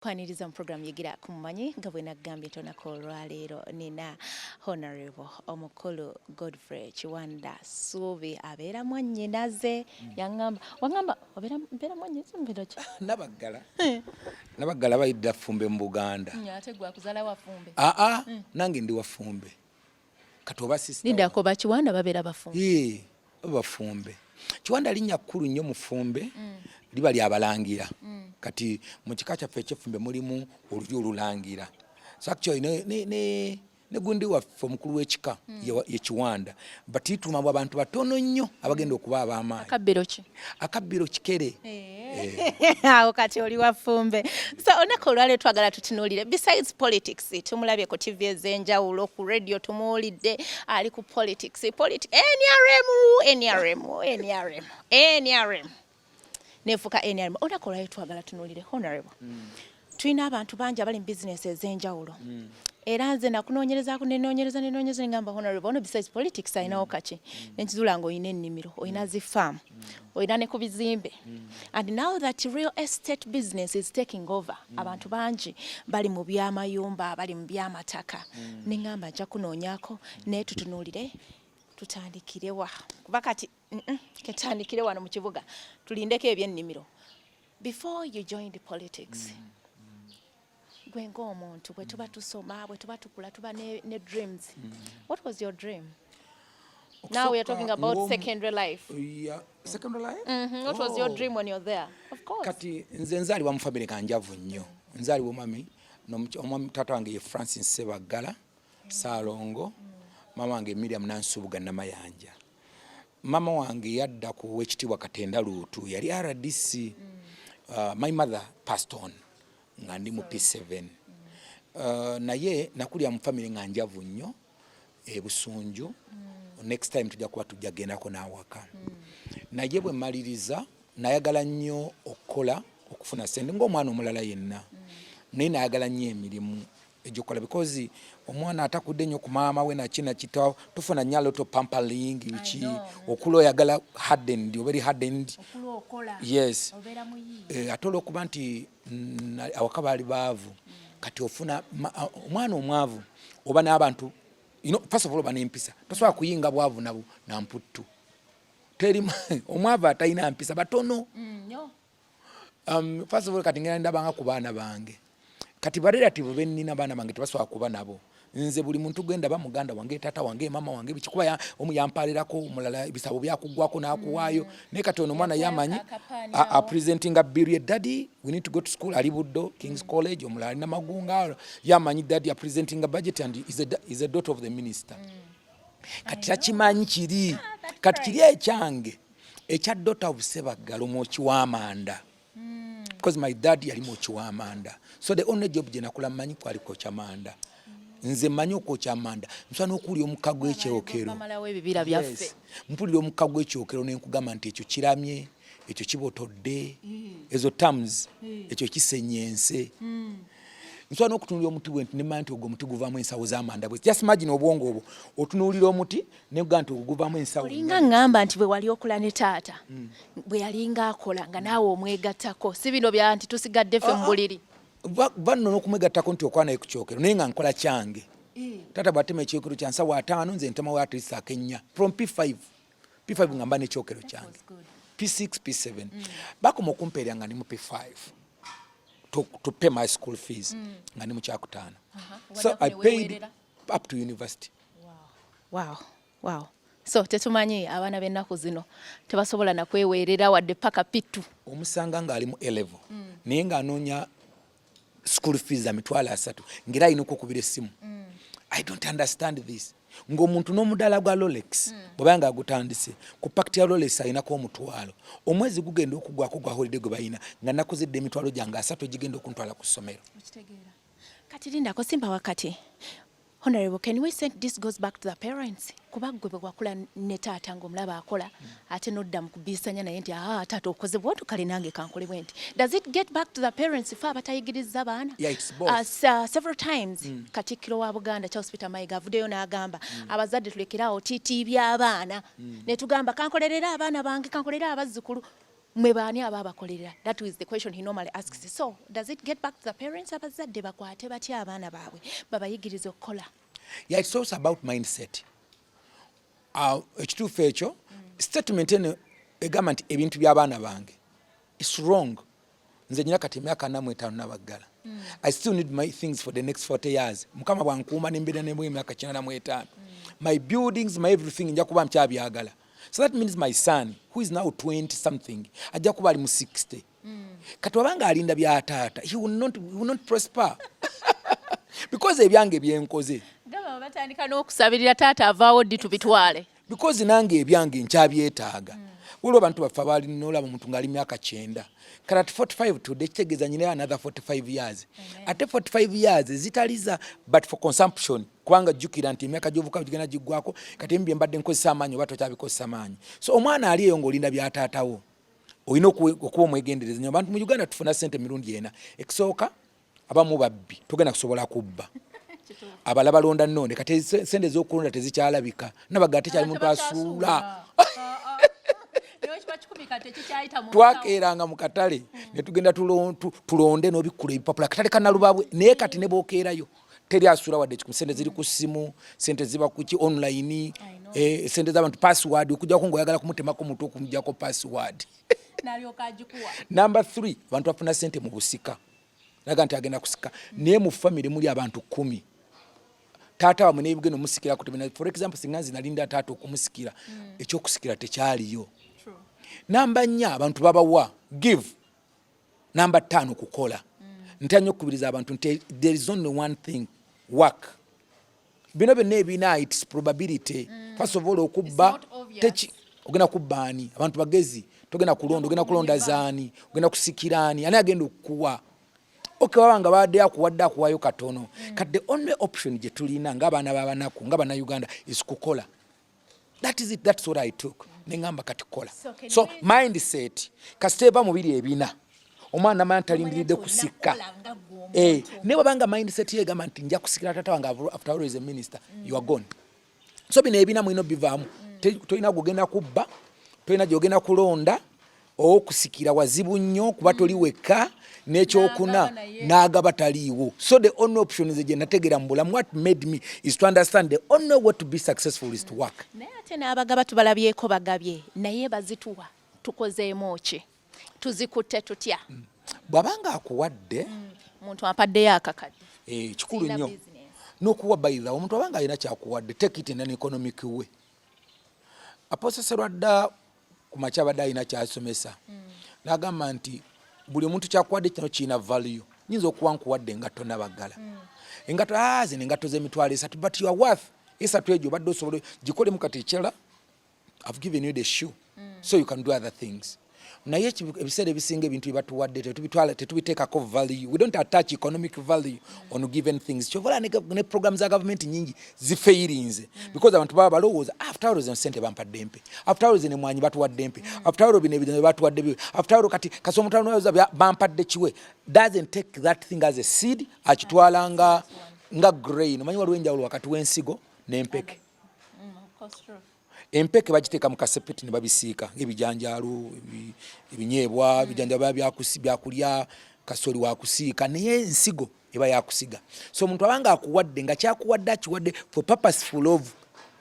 Kwaniriza mu program yigira kumumanyi nga bwe nagambye tonako olwaleero nina Honorable omukulu Godfrey Kiwanda Suubi abeera mwannyinaze yaŋŋamba waŋŋamba obeera mwannyinaze mbeera ki nabaggala bayidda Fumbe mu Buganda ate gwe akuzaala wa Fumbe nange ndi wa Fumbe kati oba sister Lindako ba Kiwanda babeera Bafumbe Bafumbe Kiwanda linnya kkulu nnyo mu Fumbe liba lyabalangira kati mu kika kyaffe eky'Effumbe mulimu olulyo olulangira so actually ne gundi waffe omukulu w'ekika ye Kiwanda batituma abantu batono nnyo abagenda okuba ab'amaanyi akabbiro kikere awo kati oli wa Fumbe so onako olwaleero twagala tutunuulire besides politics tumulabye ku TV ez'enjawulo ku radio tumuwulidde ali ku politics NRM nefuka NRM onako olwaleero twagala tunuulire Honorable tulina abantu bangi abali mu business ez'enjawulo era nze nakunoonyerezaako nenoonyereza ngamba Honorable ono besides politics ayinawo kaki nenkizula nga oyina ennimiro oyina zifaamu oyina ne ku bizimbe and now that real estate business is taking over abantu bangi bali mu by'amayumba bali mu by'amataka nengamba nja kunoonyaako naye tutunuulire tutandikirewa kuba kati ketandikire wano mu kibuga tulindeko eby'ennimiro before you joined politics gwe ng'omuntu bwe tuba tusoma bwe tuba tukula tuba ne dreams what was your dream now we are talking about secondary life secondary life what was your dream when you're there of course kati nze nzaalibwa mu family kanjavu nnyo nzaalibwa omwami taata wange ye Francis Sebaggala Saalongo mama wange Miriam Nansubuga Namayanja mama wange yadda ku wekitiibwa Katenda Luutu yali RDC my mother passed on nga ndi mu P7 naye nakulya mu family nga njavu nnyo Busunju next time tujja kuba tujjagendako n'awaka naye bwe mmaliriza nayagala nnyo okukola okufuna sente ng'omwana omulala yenna naye nayagala nnyo emirimu egyokola because omwana atakudde nnyo ku maama we nakina kita tufuna nnyo loto pampering biki okula oyagala hardened oberi hardened yes atola okuba nti awaka baali baavu kati ofuna omwana omwavu oba n'abantu first of all oba n'empisa tosobola kuyinga bwavu nabo namputtu teri omwavu atalina mpisa batono first of all kati ngenda ndabanga ku baana bange kati barelative bennina baana bange tebasobola kuba nabo nze buli muntu gwenda ba muganda wange tata wange mama wange bikikuba omu yampalirako omulala ebisabo byakugwako n'akuwaayo naye kati ono mwana yamanyi presenting a bill daddy we need to go to school ali Buddo King's College omulala alina magunga yamanyi daddy a presenting a budget and is a daughter of the minister kati takimanyi kiri kati kiri ekyange ekya daughter of Sebaggala omwoki w'amanda because my dad yali mwoki w'amanda so the only job je nakula manyi kwali kocha manda nze manyi okwocha amanda nsana okuli omukago ekyokero mpulira omukago ekyokero nenkugamba nti ekyo kiramye ekyo kibotodde ezo terms ekyo kisenyense nsana okutunulira omuti bwe nemanyi nti ogwo omuti guvaamu ensawo z'amanda bwe just imagine obwongo obwo otunulira omuti neguga nti guvaamu ensawo olinga ngamba nti bwe wali okula ne taata bwe yalinga akola nga naawe omwegattako si bino bya nti tusigadde ffe mu buliri vanno n'okumwegattako nti okwana ekukyokero naye nga nkola kyange taata bwatema ekyokero kya nsawo 5 nze ntema wa atlist akenya from P5 nga mba n'ekyokero kyange P6 P7 bakoma okumpeerya nga ndi mu P5 to pay my school fees nga ndi mu kyakutaano so I paid up to university wow so tetumanyi abaana b'ennaku zino tebasobola na kweweerera wadde paka pittu omusanga ng'ali mu A-level naye ng'anoonya school fees za $3 ngira ayina okukubira essimu I don't understand this ng'omuntu n'omudala gwa Rolex bw'obanga agutandise ku pakiti ya Rolex ayinako $1 omwezi gugenda okugwako gwa holiday gwe bayina nga nakozedde emitwalo gyange 3 gigenda okuntwala ku ssomero kati lindako simba wakati Honorable, can we say this goes back to the parents? Kuba gwe bwakula ne taata ng'omulaba akola ate nodda mu kubisanya naye nti taata okoze bw'otu kale nange kankole bwe nti. Does it get back to the parents ife abatayigiriza baana? Yeah, it's both. Several times Katikkiro wa Buganda Charles Peter Mayiga avuddeyo n'agamba abazadde tulekerawo titi by'abaana ne tugamba kankolerera abaana bange kankolera abazzukulu mwebani ababakolera. That is the question he normally asks. So does it get back to the parents abazadde bakwate batya abaana baabwe babayigiriza okukola? Yeah, it's also about mindset. Ekituufu ekyo statement eno egamba nti ebintu by'abaana bange, it's wrong. Nze nyina kati emyaka 45 nabaggala. I still need my things for the next 40 years. Mukama bwankuuma n'embeera n'emu emyaka 45. My buildings, my everything nja kuba nkyabyagala. So that means my son, who is now 20 something, ajja kuba ali mu 60. Kati wabanga alinda bya taata, he will not prosper. Because ebyange byenkoze. Gaba batandika n'okusabirira taata avaawo ddi tubitwale. Because nange ebyange nkyabyetaaga. Waliwo abantu baffe abaali n'olaba omuntu ng'ali myaka 9. Kati at 45 today kitegeeza nyina another 45 years. Ate 45 years zitaliza but for consumption. Kubanga jjukira nti emyaka gy'ovuka bigenda giggwako, kati ebyo bye mbadde nkozesa amaanyi oba tokyabikozesa maanyi. So omwana ali eyo ng'olinda bya taatawo, olina okuba omwegendereza nnyo. Abantu mu Uganda tufuna ssente mirundi ena. Ekisooka abamu babbi togenda kusobola kubba. Abala balonda nnonde kati ssente z'okulonda tezikyalabika. Nabaga tekyali muntu asuula. Twakeeranga mu katale ne tugenda tulonde n'obikkula ebipapula katale kannalubabwe, naye kati ne bookeerayo teri asuula wadde ekikumu. Sente ziri ku ssimu, sente ziba ku ki online, sente z'abantu password, okujjako ng'oyagala kumutemako mutu okumujjako password. Number 3, abantu bafuna sente mu busika. Naga nti agenda kusika. Naye mu family muli abantu 10. Taata wamwe n'ebigeno musikira kutemena. For example, singa nze nalinda taata okumusikira, ekyokusikira tekyaliyo. Namba 4 abantu babawa give. Namba 5 kukola. Ntanya okubiriza abantu nti there is only one thing, work. Bino byonna ebina its probability. First of all okubba techi ogenda kubbaani abantu bagezi togenda kulonda, ogenda kulonda zaani, ogenda kusikirani, ani agenda okuwa. Okay, wabanga badde akuwadde akuwayo katono. Kati the only option gye tulina ng'abaana b'abanaku ng'abana Uganda is kukola. That is it, that's what I took. Nengamba kati kola. So mindset kasiteba mubiri ebina. Omwana mwana talindiridde kusika. Ne wabanga mindset ye gamba nti nja kusikira tata wange after all is a minister, you are gone. So bino ebina mwino bivaamu. Tolina kugenda kubba, tolina gyogenda kulonda, okusikira wazibu nnyo kuba toli wekka. Nekyokuna n'agaba taliiwo. So the only option is gye nategera mu bulamu. What made me is to understand the only way to be successful is to work. Naye ate n'abagaba tubalabyeko bagabye naye bazituwa tukozeemu ki tuzikutte tutya. Bw'abanga akuwadde muntu apaddeyo akakadde kikulu nnyo n'okuwa bayira omuntu abanga alina kyakuwadde take it in an economic way. Apostle Serwadda ku makya abadde alina kyasomesa n'agamba nti buli muntu kyakuwadde kino kiina value. Nyinza okuwa nkuwadde engatto nabaggala. Engatto zino engatto z'emitwalo 3 but you are worth 3 egyo obadde osobola gikolemu kati ekyera. I've given you the shoe so you can do other things. Naye ebiseera ebisinga ebintu byebatuwadde tetubiteekako value. We don't attach economic value on given things. Kyovola ne program za government nyingi zifeirinze because abantu baba balowooza after all zino sente bampadde mpe, after all zino mwanyi batuwadde mpe, after all bino ebintu batuwadde byo, after all kati kasomutano bampadde kiwe. Doesn't take that thing as a seed akitwalanga nga grain. Manyi waliwo enjawulo wakati w'ensigo n'empeke. Empeke bagiteeka mu kasepeti ne babisiika ebijanjaalo ebinyeebwa bijanjalo byakulya kasoli wakusiika naye ensigo eba yakusiga. So omuntu abanga akuwadde nga kyakuwadde akiwadde for purposeful of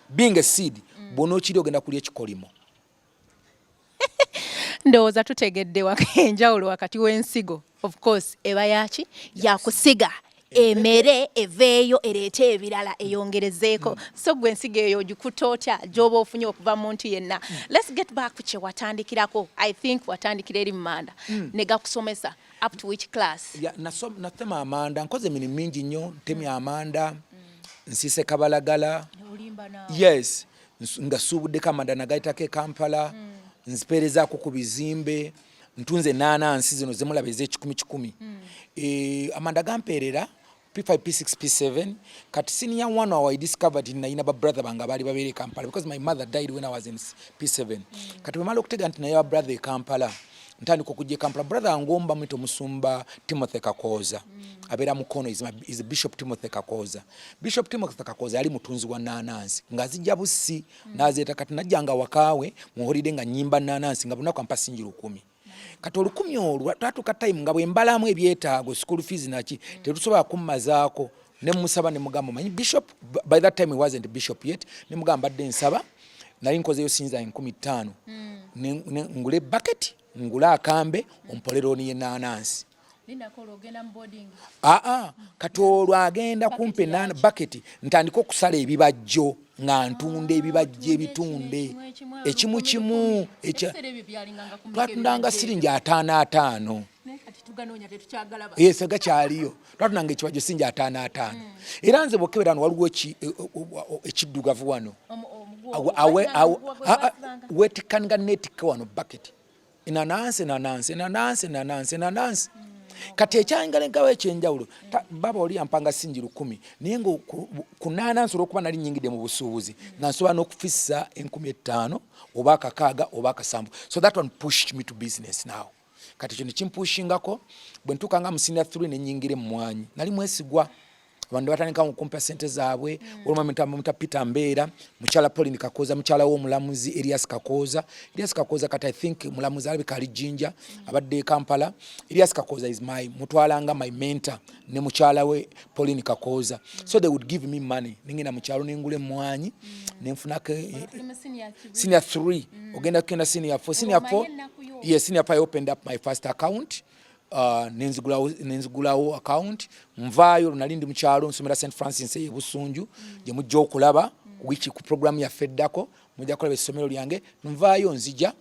being a seed bw'onookiri ogenda kulya ekikolimo. Ndowooza tutegedde enjawulo wakati w'ensigo of course eba yaki yakusiga emere eveeyo ereete ebirala eyongerezeeko. So gwe ensigo eyo gikutoota gy'oba ofunye okuva mu nti yenna. Let's get back ku kye watandikirako. I think watandikira eri Manda ne gakusomesa up to which class? Natema amanda nkoze emirimu mingi nnyo. Ntemya amanda, nsiise Kabalagala, yes, nga suubuddeko amanda nagayitako e Kampala, nzipeerezaako ku bizimbe, ntunze naanansi zino zemulaba ez'ekikumi. Amanda gampeerera P5, P6, P7. Kati senior one I discovered nina ba brother banga bali babere Kampala because my mother died when I was in P7. Kati bwemala okutega nti naye brother e Kampala ntandika okujja Kampala. Brother angomba mwito Musumba Timothy Kakoza. Abera Mukono is Bishop Timothy Kakoza. Bishop Timothy Kakoza ali mutunzi wa nanansi. Ngazijja busi nazeeta kati najjanga wakaawe muholide nga nyimba nanansi nga bunako ampasinjiro 10. kati olukumi olwo twatuuka time nga bwe mbalamu ebyetaago school fees naki tetusobola kummazaako ne musaba ne mugamba manyi bishop by that time he wasn't bishop yet ne mugamba badde nsaba nali nkozeyo sinza 15,000 ngule bucket ngule akambe ompolero ni enanansi kati olwo agenda kumpe bucket ntandika okusala ebibajjo nga ntunda ebibajjo ebitunde ekimu kimu twatundanga siringi 5 yes gakyaliyo twatundanga ekibajjo siringi 5 era nze bwokebera wano waliwo ekiddugavu wano wetikanga netika wano bucket enanansi kati ekyangalengawo ekyenjawulo baba oli yampanga singi 10 naye nga ku nanansi olwokuba nali nyingidde mu busuubuzi nga nsobola n'okufissa 15,000 oba 6 oba 7 so that one pushed me to business now kati ekyo nekimpushingako bwe ntuukanga mu senior 3 nenyingire mu mwanyi nali mwesigwa abantu batandika mukumpa sente zaabwe olumamenta Peter Mbeera mukyala Pauline Kakoza mukyala w'omulamuzi Elias Kakoza kati I think mulamuzi alabika ali Jinja abadde Kampala. Elias Kakoza is mutwalanga my mentor ne mukyala we Pauline Kakoza so they would give me money ningina mukyalo nengule mwanyi nenfunako senior 3 ogenda kenda senior 4 yes senior 4 I opened up my first account nenzigulawo account nvaayo nalindi mukyalo nsomera St Francis e Busunju gye mujja okulaba wiki ku program ya feddako mujja kulaba essomero lyange nvaayo nzija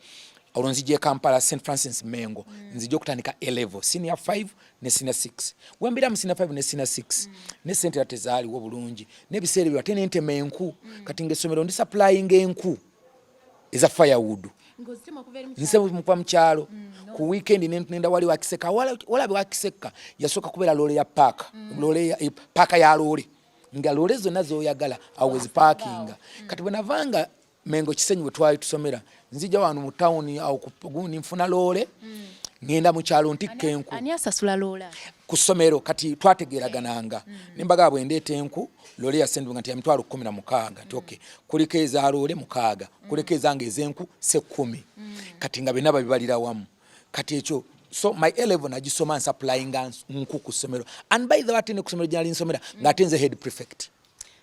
olonzije Kampala St Francis Mengo nzija okutandika A-level senior 5 ne senior 6 wembira mu senior 5 ne senior 6 ne center tezaali wo bulungi n'ebiseera byo atene nteme enku kati ng'essomero ndi supplying enku eza firewood nse mukwa mukyalo ku weekend nenda wali wakiseka wala wakiseka yasoka kubera lole ya park lole ya park ya lole nga lole zonna zoyagala always parking kati bwenavanga Mengo Kisenyi bwe twali tusomera nzija wano mu town au kuguni nfuna lole ngenda mu kyalo ntikke enku ani asasula lola ku ssomero kati twategeragananga nimbaga bwe ndeeta enku lole yasendu nga ya 16,000 nti okay kuliko eza lole 6 kuliko ezange ezenku se 10 kati nga benaba bibalira wamu kati ekyo so my A-level nagisoma supplying nku ku ssomero and by the way ne ku ssomero gyali nsomera ngatenze head prefect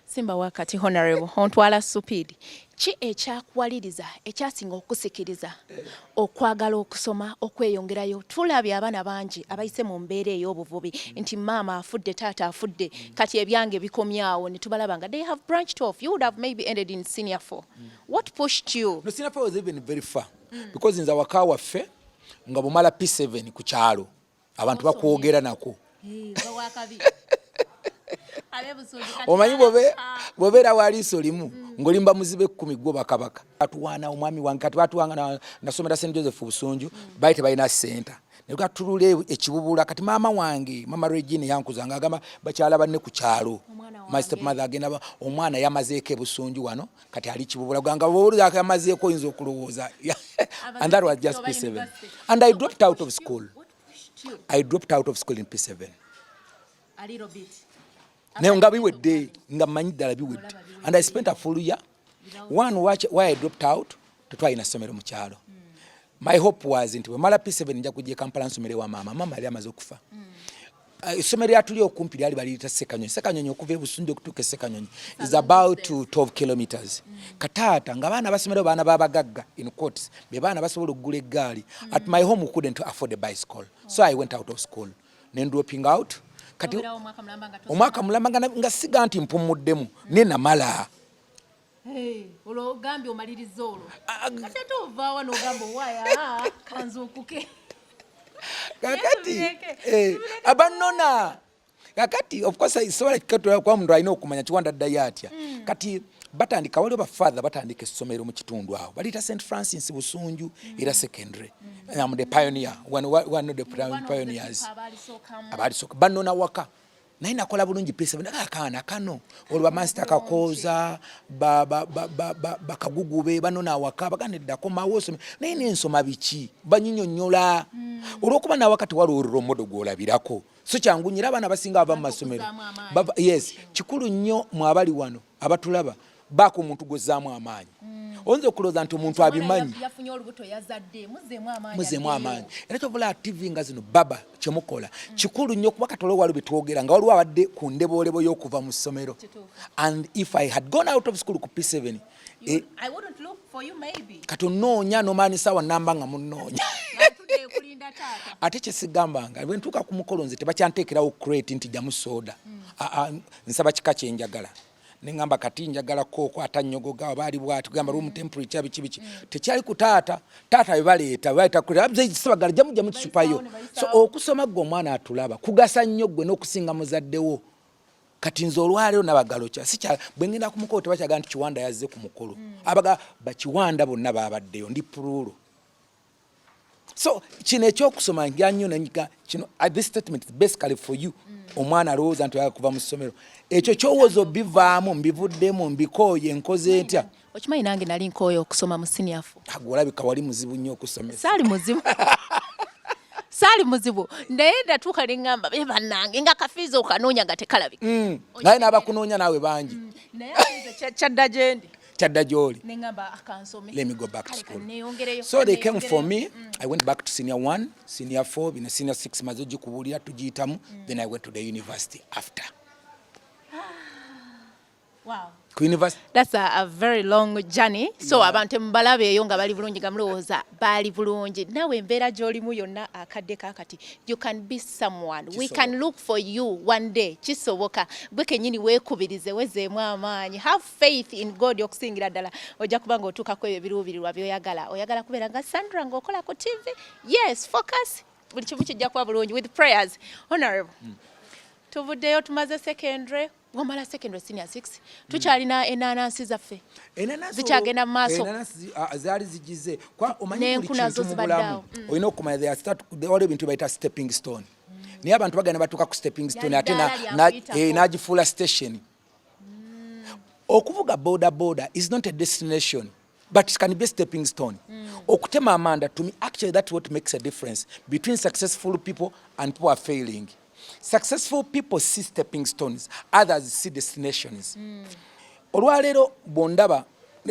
Simba wakati honorable ontwala supidi ki ekyakwaliriza ekyasinga okusikiriza okwagala okusoma okweyongerayo tulabye abaana bangi abayise mu mbeera ey'obuvubi nti maama afudde taata afudde kati ebyange bikomyawo ne tubalaba nga they have branched off you would have maybe ended in senior 4 what pushed you no senior 4 was even very far because nza waka waffe nga bumala P7 ku kyalo abantu bakwogera nako omanyi bobera wali solimu ngolimba muzibe 10 gwo bakabaka atuwana omwami wange kati batuwanga nasomera St Joseph Busunju baite balina center nego tulule ekibubula kati mama wange mama Regine yankuzanga agamba bakyala banne ku kyalo my stepmother agenda omwana yamazeeke Busunju wano kati ali kibubula ganga bobuli akamazeeko inzo okulowooza and that was just P7 and I dropped out of school in P7 a little bit nga biwedde nga manyi ddala biwedde and I spent a full year one watch why I dropped out tetwalina ssomero mu kyalo my hope was nti bwe mala P7 nja kujja Kampala nsomere wa mama yali amaze okufa essomero lyatuli okumpi lyali baliyita Sekanyonyi okuva e Busunju okutuuka e Sekanyonyi is about to 12 kilometers kataata nga baana basomero baana babagagga in quotes be baana basobola okugula eggaali at my home we couldn't afford a bicycle so I went out of school then dropping out kati omwaka mulamba nga siga nti mpumuddemu nenamala olwo ogambye omaliriza olwo kati ate ovaawa n'ogamba owaya kanzuukuke kakati abanona kakati of course isobola kikatula kwa mundu alina okumanya Kiwanda addayo atya kati batandika waliwo bafather batandika essomero mu kitundu awo balita St Francis Busunju era secondary I'm the pioneer one of the pioneers abalisoka banona waka naye nakola bulungi P7 akaana kano olwa master Kakoza bakagugube banona waka baganedako mawosome naye nensoma biki banyinyonyola olwokuba na wakati waliwo modo gwolabirako so kyangunyira abana basinga aba mu masomero yes kikulu nnyo mu abali wano abatulaba baako omuntu gozaamu amaanyi oyinza okulowooza nti omuntu abimanyi muzeemu amaanyi era kyobula tv nga zino baba kyemukola kikulu nnyo kuba katole waliwo betwogera nga waliwo abadde ku ndeboolebo y'okuva mu ssomero and if I had gone out of school ku P7 I wouldn't look for you maybe. Katonoonya nomaanisa wannamba nga munnoonya. Ate kyesigambanga bwe ntuuka ku mukolo nze tebakyanteekerawo crate nti jjamu soda. Nsaba kika kye njagala. Ne ngamba kati njagala kooko atannyogoga baali bw'ati kugamba room temperature biki. Tekyali ku taata bwe baleeta crate sabagala jamu kisupayo. So okusoma gwe omwana atulaba kugasa nnyo gwe n'okusinga muzaddewo. Kati nze olwaleero nabagalo kya sikya bwe ngenda ku mukolo tebakyaga nti Kiwanda yazze ku mukolo abaga bakiwanda bonna babaddeyo ndi pululo. So kino ekyokusoma ngya nnyo nenyiga kino this statement is basically for you omwana alowooza nti kuva mu ssomero ekyo kyowooza bivaamu mbivuddemu mbikooye nkoze etya. Okimanyi nange nali nkooye okusoma mu senior 4. Olabika wali muzibu nnyo okusomesa. Saali muzibu naye ndatuuka ne ngamba be bannange nga kafiiza okanoonya nga tekalabika. Naye n'abakunoonya naawe bangi. Naye kyadda gyendi. Kyadda gy'oli. Ne ngamba akansome. Let me go back to school. So they came for me. I went back to senior 1, senior 4, bino senior 6 maze gikubuulira tugiyitamu. Then I went to the university after. Wow. University. That's a very long journey. So abantu mbalabe eyo nga bali bulungi gamulowooza bali bulungi nawe embeera gy'olimu yonna akadde kakati you can be someone. We can look for you one day. Kisoboka bwe kennyini weekubirize wezeemu amaanyi. Have faith in God okusingira ddala ojja kuba ng'otuukako ebyo ebiruubirirwa by'oyagala. Oyagala kubeera nga Sandra ng'okola ku TV. Yes, focus. Buli kimu kijja kuba bulungi with prayers. Honorable. Tuvuddeyo tumaze secondary. Wamala secondary senior 6 tukyalina enanansi zaffe zikyagenda mu maaso zaali zigize kwa omanyi buli kintu mu bulamu olina okumanya waliwo ebintu bayita stepping stone naye abantu bagenda batuuka ku stepping stone ate n'agifuula station. Okuvuga boda is not a destination but it can be a stepping stone. Okutema amanda to me actually that's what makes a difference between successful people and people are failing. Successful people see stepping stones, others see destinations. Olwaleero bondaba,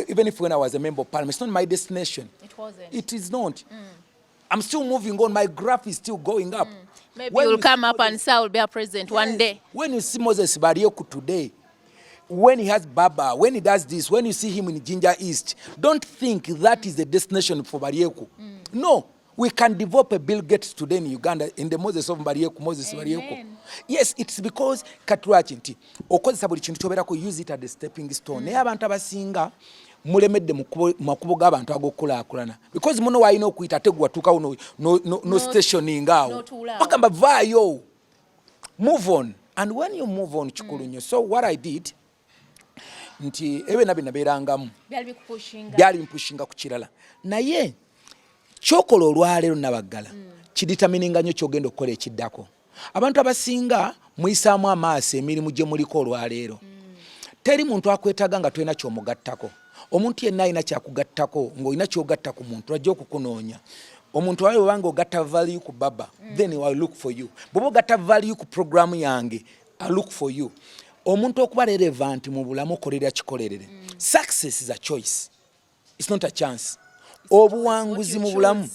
even if when I was a member of parliament, it's not my destination. It wasn't. It is not. I'm still moving on. My graph is still going up. Maybe you'll come up and say I'll be a president one day. When you see Moses Barioku today, when he has Baba, when he does this, when you see him in Ginger East, don't think that is the destination for Barioku. No. We can develop a Bill Gates today in Uganda in the Moses of Barieku. Yes, it's because katulaki nti okozesa buli kintu kyobeerako use it as a stepping stone. Naye abantu abasinga mulemedde mu makubo g'abantu ag'okulaakulana because muno waalina okuyita ate gwatuukawo no stationing awo bagamba vaayo move on and when you move on kikulu nnyo. So what I did nti ewe nabe nabeerangamu byali bipushinga ku kirala naye kyokola olwaleero nabaggala kiditamininga nnyo kyogenda okukola ekiddako. Abantu abasinga muyisaamu amaaso emirimu gye muliko olwaleero. Teri muntu akwetaaga nga tolina kyomugattako. Omuntu yenna alina kyakugattako ng'olina kyogatta ku muntu ajja okukunoonya. Omuntu wawe obanga ogatta value ku baba then I will look for you. Bw'oba ogatta value ku programu yange I look for you. Omuntu okuba relevant mu bulamu okolera kikolerere. Success is a choice. It's not a chance. Obuwanguzi mu bulamu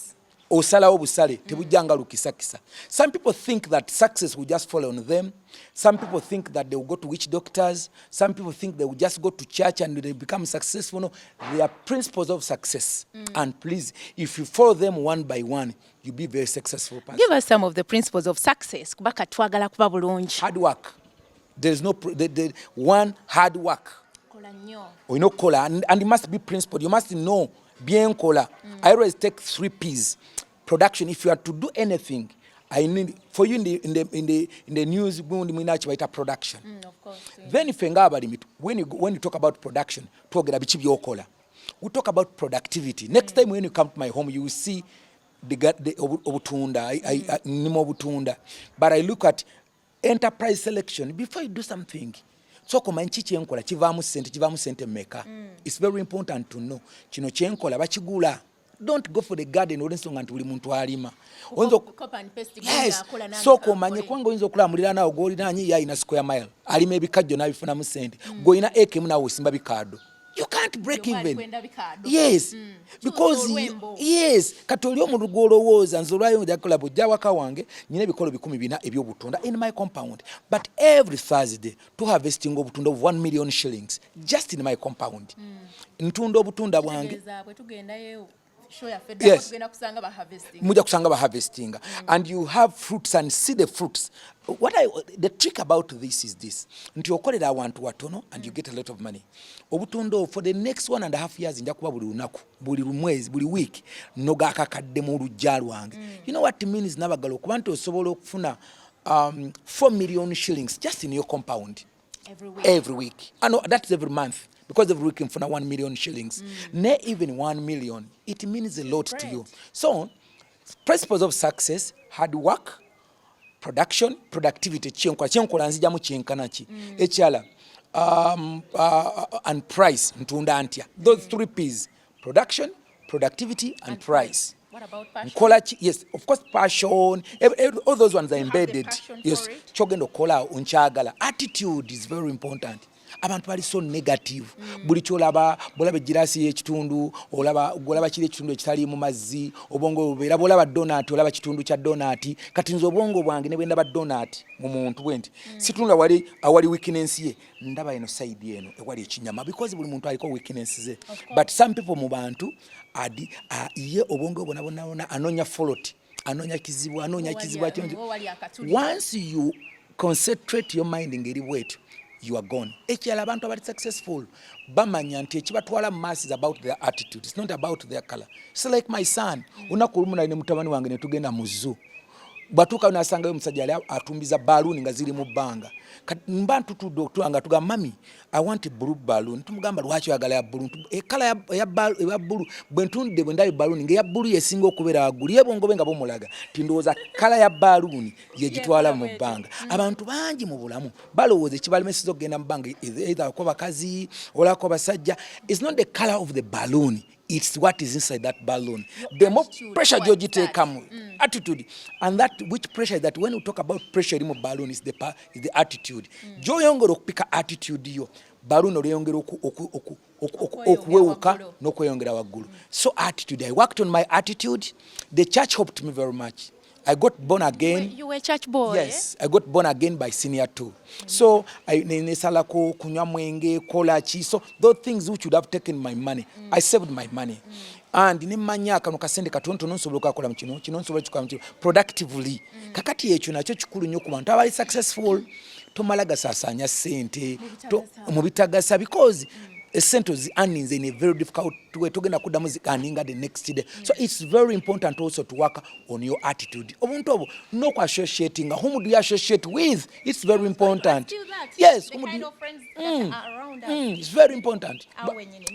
osalawo busale tebujjanga lukisakisa. Some people think that success will just fall on them. Some people think that they will go to witch doctors. Some people think they will just go to church and they become successful. No, they are principles of success. And please, if you follow them one by one, you'll be very successful person. Give us some of the principles of success. Kubaka twagala kuba bulungi. Hard work. There is no one hard work. Kola nnyo. Oyina okukola and it must be principled. You must know bien kola. I always take 3 P's. Production. If you are to do anything, I need for you in the news production. Of course. Yeah. Then if when you talk about production, we talk about productivity. Next time when you come to my home, you will see the obutunda. But I look at enterprise selection before you do something. So kivaamu sente meka. It's very important to know. Kino kyenkola bakigula. Don't go for the garden olensonga nti buli muntu alima. Yes. So komanye kwanga oyinza okulamulira nawo g'olinaanyi yayina square mile. Alima ebikajjo n'abifunamu sente. Gw'olina ekemu nawe osimba bikaado. you can't break even. Yes, because yes, kati oli omuntu gw'olowooza nze olwayo nja kukola bujja waka wange nyina ebikolo 14 eby'obutunda in my compound, but every Thursday to harvesting obutunda of 1 million shillings just in my compound. Ntunda obutunda bwange. Yes, muja kusanga ba harvesting and you have fruits and see the fruits. The trick about this is this: nti okolera abantu watono and you get a lot of money. Obutundo for the next 1.5 years nja kuba buli lunaku, buli mwezi, buli week noga akakadde mu lujja lwange. You know what it means nabagalo kuba nti osobola okufuna 4 million shillings just in your compound every week. I know that's every month. Because every week for 1 million shillings, not even 1 million, it means a lot to you. So, principles of success: hard work, production, productivity, and price. Those 3 P's: production, productivity, and price. What about passion? Yes, of course, passion. All those ones are embedded. Yes, attitude is very important. Abantu bali so negative. Buli kyolaba bolaba girasi y'ekitundu, olaba kiri ekitundu ekitali mu mazzi, obongo obeera bolaba donut, olaba kitundu kya donut. Kati nze obongo bwange ne bwenda ba donut mu muntu bwenti. Situndwa awali weakness ye, ndaba eno side eno ewali ekinyama, because buli muntu aliko weakness ze. But some people mu bantu ye obongo bona anonya fault, anonya kizibu once you concentrate your mind ngeri bwetu, you are gone. Ekyala abantu abali successful bamanya nti ekibatwala mass is about their attitude. It's not about their color. It's like my son. Unakulumuna ne mutabani wange ne tugenda mu zoo. Batuka unasanga yo musajja ali atumbiza balloon nga ziri mu banga. Mbantu tutwanga tuga mami, I want a blue balloon. Tumugamba lwaki yagala ya blue. Kala ya blue bwentunde bwendayo balloon nge ya blue yesinga okubera aguli yebongo benga bomulaga. Tindoza kala ya balloon yegitwala mu banga. Abantu bangi mu bulamu balowooza ekibalemesizo kugenda mu banga either ko bakazi ola ko basajja. It's not the color of the balloon. It's what is inside that balloon. The more pressure you take attitude, and that which pressure is that when we talk about pressure in a balloon is the attitude. Jo yongero pika attitude yo balloon oyongero okuweuka nokweyongera waggulu. So attitude, I worked on my attitude. The church helped me very much. I got born again. You were a church boy? Yes, I got born again by senior 2. So I nesalako kunywa mwenge kolachi. So those things which would have taken my money, I saved my money. And nimanya kano kasende katonto nonsobola kola mukino nsobola chukwa mukino productively. Kakati ekyo nakyo kikulu nnyo ku bantu abali successful. Tomalaga sasanya sente mu bitagasa because essentials earnings in a very difficult way togenda kuddamu zikaninga the next day. So it's very important also to work on your attitude. Obuntu obo no associating whom do you associate with, it's very important. Yes, the kind of friends that are around us. It's very important.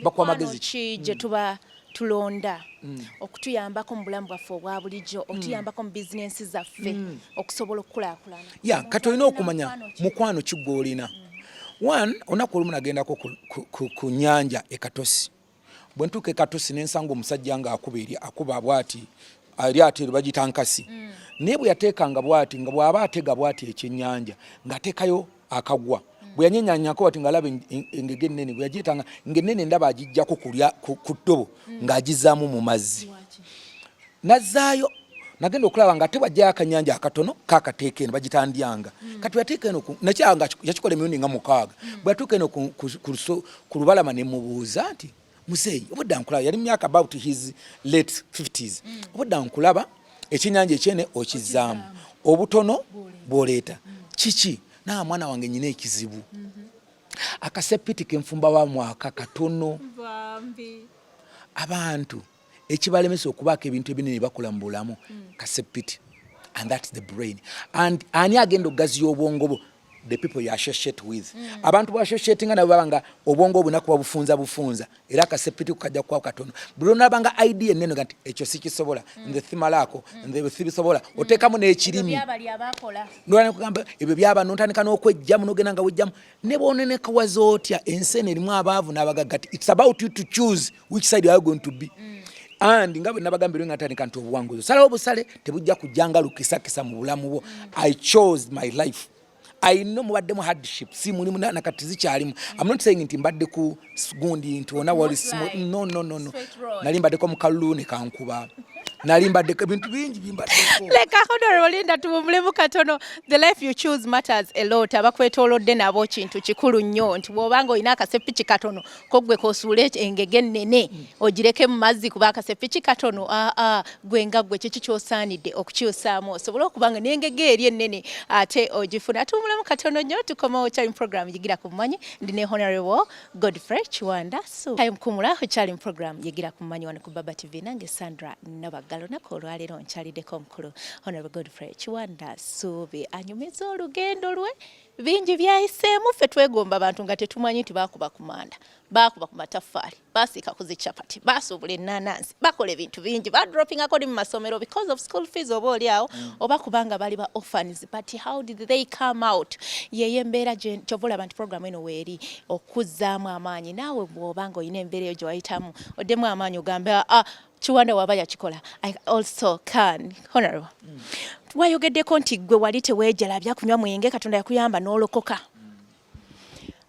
Bakwa magezi je tuba tulonda okutuyambako mu bulamu bwaffe obwa bulijjo, okutuyambako mu bizinensi zaffe okusobola okukulaakulana. Yeah, kati olina okumanya mukwano kiggwolina. One, onaku olumu nagendako ku nyanja ekatosi. Bwe ntuuka ekatosi n'ensanga omusajja nga akuba bwati alyatiro bagita nkasi. Naye bwe yateekanga bwati nga bw'aba atega bwati ekyennyanja ng'ateekayo akagwa. Bwe yanyenyanyako bati ng'alaba engege ennene bwe yagiyitanga ng'ennene ndaba agijjako ku ddobo ng'agizaamu mu mazzi. Nazzaayo nagenda okulaba nga tebajjayo akanyanja akatono kakateeka eno bagitandyanga. Kati yateeka eno nakyanga yakikola emirundi nga 6. Bwe yatuuka eno ku lubalama ne mubuuza nti muzeeyi obudda nkulaba, yali myaka about his late 50s. Obudda nkulaba ekyenyanja ekyene okizaamu obutono bw'oleeta kiki na mwana wange nyina ekizibu akasepiti kenfumba wa mwaka katono abantu ekibalemesa okubaako ebintu ebinene bakola mu bulamu kasepiti, and that's the brain. And ani agenda okugaziya obwongo bwo, the people you associate with. Abantu bo associating na babanga obwongo bunakuba bufunza era kasepiti kukajja kwa katono bulona banga idea neno gati ekyo sikisobola nze thima lako nze sibisobola otekamu n'ekirimi byabali abakola ndwana kugamba ebyo byaba nontandika n'okwejjamu n'ogenda nga wejjamu ne bonene kawazotya ensene erimu abaavu n'abagagati. It's about you to choose which side you are going to be. And ngabe nabagambira ngatandika nti obuwanguzi salawo busale tebujja kujjanga lukisa kisa mu bulamu bwo. I chose my life. I know mubaddemu hardship si mulimu nakati zikyalimu. I'm not saying nti mbadde ku gundi nti ona wali no nali mbaddeko mu kalulu ne kankuba nali mbaddeko ebintu bingi bimbaddeko leka honorable Linda tubumulemu katono. The life you choose matters a lot. Abakwetoolodde nabo kintu kikulu nnyo nti bw'obanga olina akasepiki katono kogwe kosuule engege ennene ogireke mu mazzi kuba akasepiki katono gwe nga gwe kiki kyosaanidde okukyusaamu osobole okubanga n'engege eri ennene ate ogifuna. Tubumulemu katono nnyo tukomawo time program yigira ku mmanyi ndi ne Honorable Godfrey Kiwanda time kumula time program yigira ku mmanyi wano ku Baba TV nange Sandra Nabagalo nako olwaleero nkyaliddeko omukulu Hon Godfrey Kiwanda Suubi anyumiza olugendo lwe bingi byayiseemu ffe twegomba abantu nga tetumanyi nti baakuba kumanda baakuba ku mataffaali baasiika ku zichapati baasuubula ennaanansi bakola ebintu bingi badroppingako mu masomero because of school fees oba oliawo oba kubanga bali ba orphans but how did they come out yeye embeera kyova olaba nti program eno weeri okuzzaamu amaanyi naawe bw'obanga olina embeera eyo gye wayitamu oddemu amaanyi ogambe Kiwanda waba yakikola I also can. Honorable wayogeddeko nti gwe wali teweejalabya kunywa mwenge Katonda yakuyamba n'olokoka.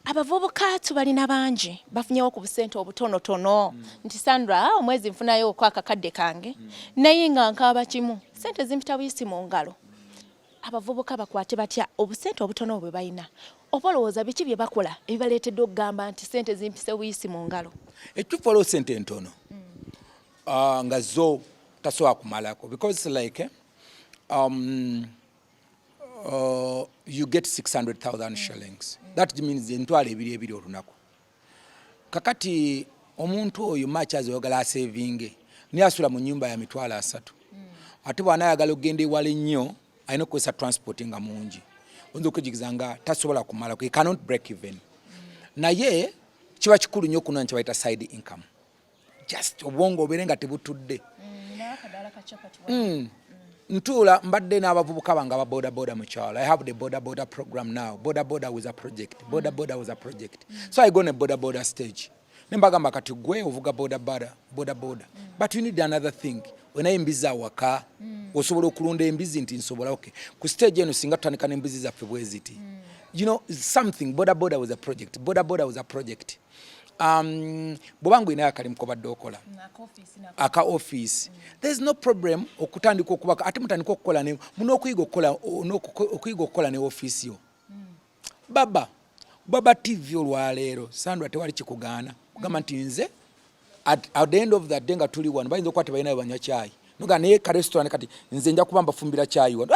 Abavubuka tubalina bangi bafunyewo ku busente obutonotono nti Sandra omwezi nfunayo kwa akakadde kange naye nga nkaaba kimu sente zimpita buyisi mu ngalo. Abavubuka bakwate batya obusente obutono bwe balina obalowooza biki bye bakola ebibaleetedde okugamba nti sente zimpise buyisi mu ngalo? Ekifolo sente entono nga zo tasobola kumalako because like you get 600,000 shillings. That means entwalo ebiri olunaku. Kakati omuntu oyo machazi oyagala saving ni asula mu nyumba ya mitwalo 3 ate bw'anayagala okugenda ewala ennyo alina okukozesa transport nga mungi oyinza okujigiza nga tasobola kumalako he cannot break even naye kiba kikulu nnyo okunonya kye bayita side income just obwongo obeere nga tebutudde Ntula mbadde n'abavubuka bange aba boda mu kyalo. I have the boda program now. Boda was a project. Boda was a project. So I go on a boda stage. Nembagamba kati gwe ovuga boda. But you need another thing. Wena embizi awaka osobola okulunda embizi nti nsobola okay. Ku stage eno singa tutandika n'embizi zaffe bweziti. You know something boda was a project. Boda was a project. Bobangu ina akali mkobadde okola aka office there's no problem okutandika okubaka ate mutandika okukola ne muno okuyiga okukola ne office yo baba TV olwaleero Sandra tewali kikugaana kugamba nti nze at the end of that day nga tuli wano bayinza okukwata balina banywa chai nuga ne ka restaurant kati nze nja kubamba fumbira chai wano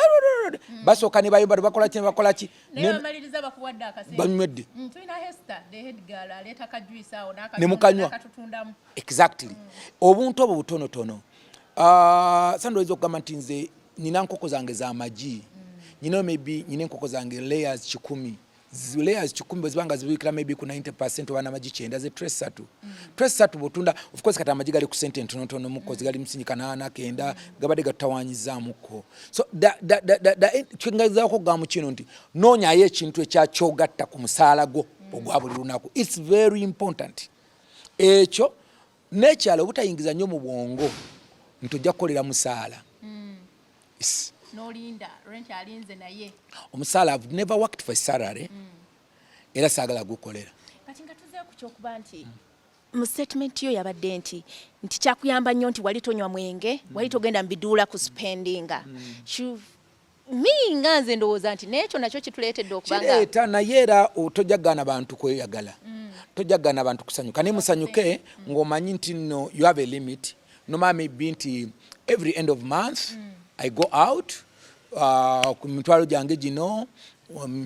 basooka ne bayimba bakola ki ne bamaliriza bakuwadde akasente banywedde tulina Hester the head girl aleta kajuice awo n'akatutundamu exactly obuntu obwo butonotono Sandra oyinza okugamba nti nze nina nkoko zange z'amagi nyina maybe nyina enkoko zange layers 10 layers 10 zibanga zibikira maybe ku 90% wana amagi 9 ze trace 3 botunda of course kata amagi gali ku sente ntonotono mukozi gali msinyika na 9 gabade gatawanyizamuko so chingaza ko gamu kino nti nonya ye kintu ekyakyogatta ku musala go ogwa buli lunaku it's very important ekyo nekyalo butayingiza nnyo mu bwongo ntojja kukolera musala yes. No Linda, rent alinze naye. Omusala I've never worked for salary. Era sagala gukolera. Kati nga tuze ku kyokuba nti mu statement yo yabadde nti kyakuyamba nnyo nti wali tonywa mwenge, wali togenda mbiduula ku spendinga. Mi nganze ndowooza nti n'ekyo nakyo kituleetedde okubanga. Kireeta naye era tojagana bantu kweyagala. Tojagana bantu kusanyuka. Ne musanyuke ng'omanyi nti no you have a limit. No maybe nti every end of month I go out ku mitwalo jange gino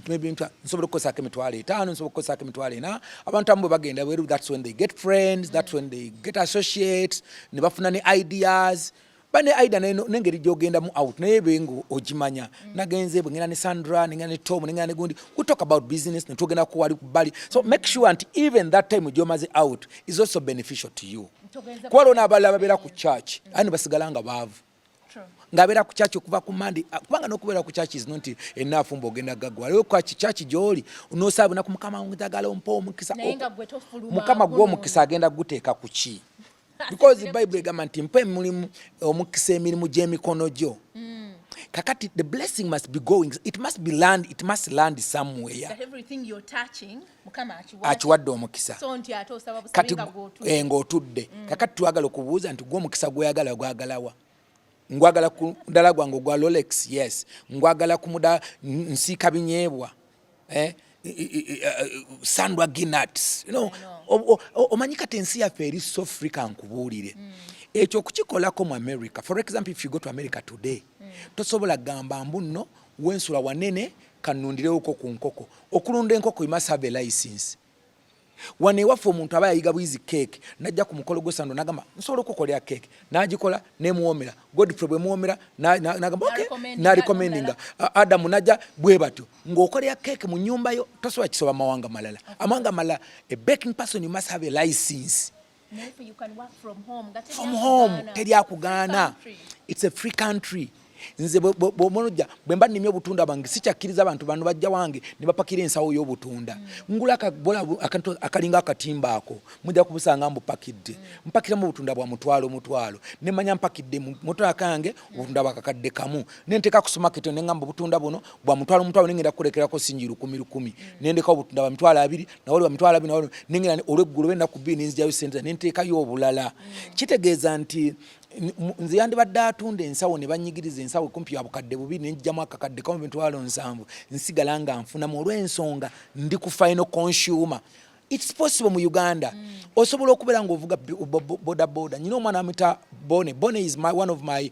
maybe nsobola okukozesa emitwalo 5 nsobola okukozesa emitwalo 4 abantu amwe bagenda weru that's when they get friends that's when they get associates ne bafuna ne ideas bane idea nengeri gyogenda mu out naye bengo ogimanya nagenze bwengena ne Sandra nengena ne Tom nengena ne gundi we talk about business ne tugenda ku wali kubali so make sure that even that time gyomaze out is also beneficial to you kwalo nabala babera ku church ani basigalanga bavu ngabera ku church okuva ku Monday kubanga nokubera ku church is not enough mbogenda gagwa leo kwa church joli unosabu na kumukama ngitagala ompo omukisa mukama gwo omukisa agenda guteeka ku ki because the Bible egamba nti mpe mulimu omukisa emirimu gy'emikono gyo kakati the blessing must be going, it must be land, it must land somewhere. That everything you're touching mukama akiwadde omukisa so nti ate osaba kati busabinga ng'otudde kakati twagala okubuuza nti gw'omukisa gweyagala gwagalawa ngwagala ku ndala gwange ogwa Rolex, yes, ngwagala ku muda nsiika binyeebwa sandwa ginuts, you know, omanyi kati ensi yaffe eri so Africa nkubuulire ekyo okukikolako mu America. For example, if you go to America today tosobola gamba mbuno wensula wanene kanundirewoko ku nkoko. Okulunda enkoko you must have a license. Wane ewaffe omuntu aba yayiga bwizi cake najja ku mukolo gw'esando nagamba nsobola okukolera cake n'agikola nemuwomera Godfrey bwe muwomera nagamba okay na recommendinga Adamu najja bwe batyo ng'okolera cake mu nnyumba yo tosobola kisoba mawanga malala. Amawanga malala a baking person you must have a license. You can work from home teri akugaana. It's a free country. Nze bw'omulujja bwe mba nnimye obutunda bange sikyakkiriza abantu bano bajja wange ne bapakira ensawo y'obutunda ngula akantu akalinga akatimba ako mujja kubusanga mbupakidde mpakiramu obutunda bwa mutwalo ne manya mpakidde mu motoka kange obutunda bakakadde kamu ne nteka ku supermarket ne ngamba obutunda buno bwa mutwalo ne ngenda kulekerako sinjiru 10 ne ndeka obutunda bwa mitwalo 2 na wali bwa mitwalo 2 na wali ne ngenda olweggulo benda ku bbiri nzijayo sente ne ntekayo obulala kitegeeza nti nze yandibadde atunda ensawo ne banyigiriza ensawo kumpi abukadde bubiri ne njjamu akakadde kamu mitwalo 7 nsigala nga nfunamu olw'ensonga ndi ku final consumer. It's possible mu Uganda. Osobola okubeera ng'ovuga boda. Nyina omwana amita Bone is one of my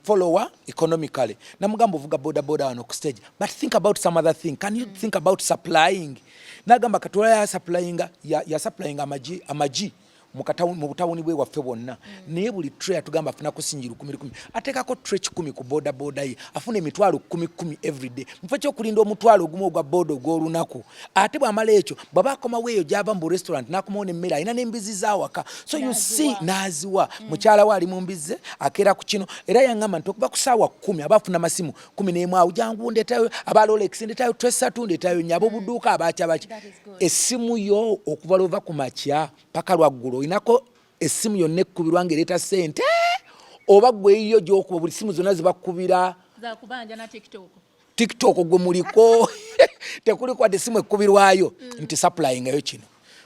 follower economically. Namugamba ovuga boda wano ku stage. But think about some other thing. Can you think about supplying? Nagamba katola ya supplying amaji. Mu butawuni bwe waffe bwonna naye buli tray atugamba afuna kusinjiru 10 atekako tray 10 ku boda ye afuna emitwalo 10 every day mufo ky'okulinda omutwalo ogumu ogwa boda ogw'olunaku ate bw'amala ekyo bw'aba akomawo eyo gy'ava mu restaurant n'akomawo n'emmere alina n'embizi z'awaka so you see n'aziwa mukyala we ali mu mbizi akeera ku kino era yaŋŋamba nti okuva ku ssaawa 10 aba afuna masimu 11 awo jangu ndeetayo aba Rolex ndeetayo twesatu ndeetayo nnyabo obuduuka abaki essimu yo okuva lwova ku makya paka lwaggulu inako esimu yonna ekkubirwa ng'ereeta ssente oba gweyo gy'okuba buli simu zonna zibakubira za kubanja na TikTok gwe muliko tekuli kwadde esimu ekkubirwayo nti supplying yo kino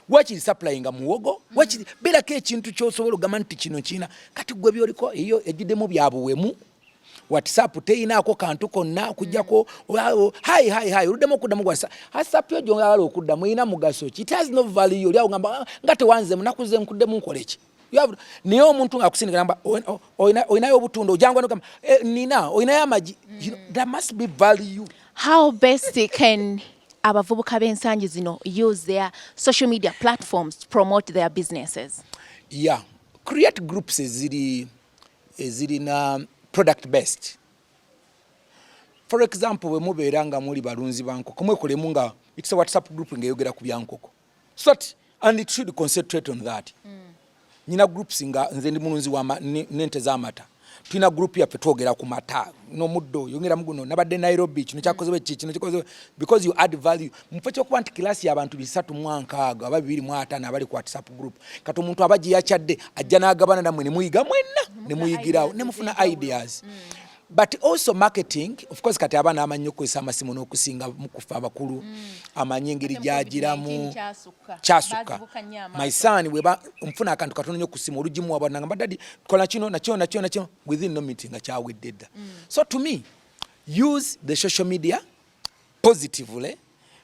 wakiri supplying muwogo wakiri berako ekintu ky'osobola ogamba nti kino kina kati gwe byoliko eyo egiddemu byabuwemu WhatsApp teyinaako kantu konna okujjako hi oluddemu okuddamu gwasa WhatsApp yo gy'oyagala okuddamu eyina mugaso ki? It has no value. Oli awo ngamba nga tewanze munakuze nkuddemu nkole ki? Naye omuntu ng'akusindika namba oyinayo obutunda ojangwa nogamba nina oyinayo amagi. There must be value. How best can abavubuka b'ensangi zino use their social media platforms to promote their businesses? Yeah, create groups ezirina product based. For example, we mubeera nga muli balunzi bankoko mwekolemu nga it's a WhatsApp group ngeyogera ku byankoko and it should concentrate on that. Nina groups nga nze ndi mulunzi wa nente z'amata tulina group yaffe twogera ku mata n'omuddo yongera muguno nabadde Nairobi kino kyakozebwa kino kikozebwa because you add value mufo ky'okuba nti kilasi y'abantu 365 aba 250 abali ku WhatsApp group kati omuntu abaji yakyadde ajja n'agabana nammwe ne muyiga mwenna ne muyigirawo ne mufuna ideas. But also marketing, of course, kati abana amanyi okukozesa amasimu n'okusinga mukufa abakulu amanyi engeri gy'agiramu kyasuka. My son weba nfuna akantu katono nnyo ku simu olugimu abana ngamba dadi kola kino nakyo within no meeting nga kyawedde dda. So to me, use the social media positively.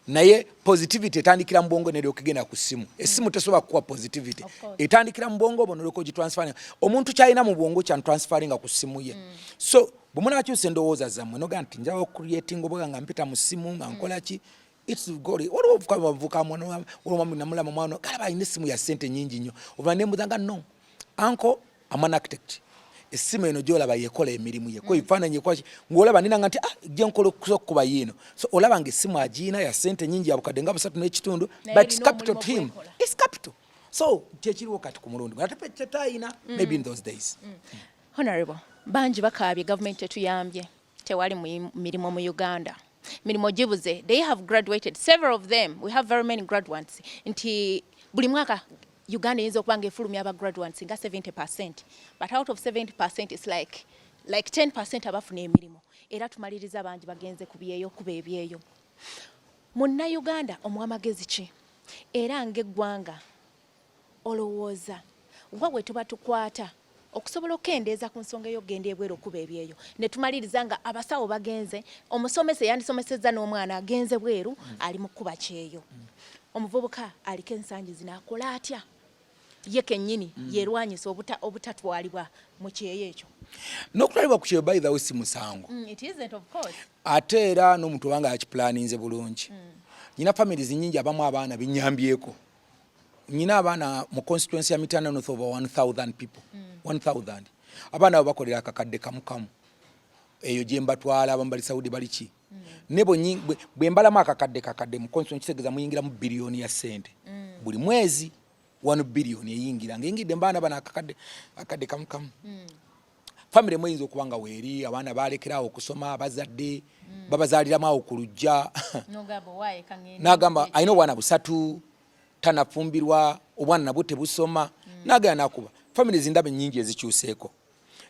Naye positivity etandikira mbongo ne lyokegenda ku simu. Esimu tesobola kuwa positivity. Etandikira mbongo bono lyoko gitransferring. Omuntu kyalina mu bwongo kya transferring ku simu ye. So bumuna akyuse endowooza zammwe noga nti njawo creating obwa nga mpita mu simu nga nkola ki it's good. Waliwo bavuka mwana waliwo namulama mwana kalaba alina esimu ya sente nyingi nnyo oba ne mbuzanga no uncle I'm an architect. Esimu eno gyolaba yekola emirimu ye ko ifaananyi kwaki ng'olaba nina nga nti gye nkola okuba yino so olaba ng'essimu agiina ya sente nyingi yabukadde nga 3 n'ekitundu but it's capital to him. It's capital. So kyekiriwo kati ku mulundi ate tetayina maybe in those days. Honorable banji bakaabye government etuyambye tewali mirimu mu Uganda mirimu gibuze. They have graduated several of them. We have very many graduates nti buli mwaka Uganda is okubanga efulumya aba graduates nga 70%, but out of 70% it's like like 10% abafuna emirimu era tumaliriza bangi bagenze kubyeyo kuba ebyeyo. Munnayuganda omwamagezi ki era ng'eggwanga olowooza nga bwe tuba tukwata okusobola okendeeza ku nsonga ey'okgenda ebweru okuba ebyeyo ne tumaliriza nga abasawo bagenze omusomesa yandisomesezza n'omwana agenze bweru ali mu kkuba kyeyo. Omuvubuka aliko ensangi zino akola atya ye kennyini yerwanyisa obutatwalibwa mu kyeyo ekyo? N'okutwalibwa ku kyeyo by the way si musango. It isn't, of course. Ate era n'omuntu obanga akipulaninze bulungi. Nyina families nyingi abamu abaana binyambyeko. Nyina abaana mu constituency ya Mitana North over 1,000 people. 1,000. Abaana abo bakolera akakadde kamu. Eyo gye mbatwala abamu bali Saudi bali ki. Nebo bwe mbalamu akakadde mu constituency kitegeza muyingira mu biliyoni ya sente. Buli mwezi 1 billion eyingira ngengidde mbaana bana akakadde kamu. Family mwinzo okubanga weeri abaana balekerawo okusoma abazadde babazaaliramu awo ku lujja. N'agamba ayina obwana busatu tanafumbirwa obwana nabwo tebusoma n'agenda nakuba. Families ndabe nyingi ezikyuseeko.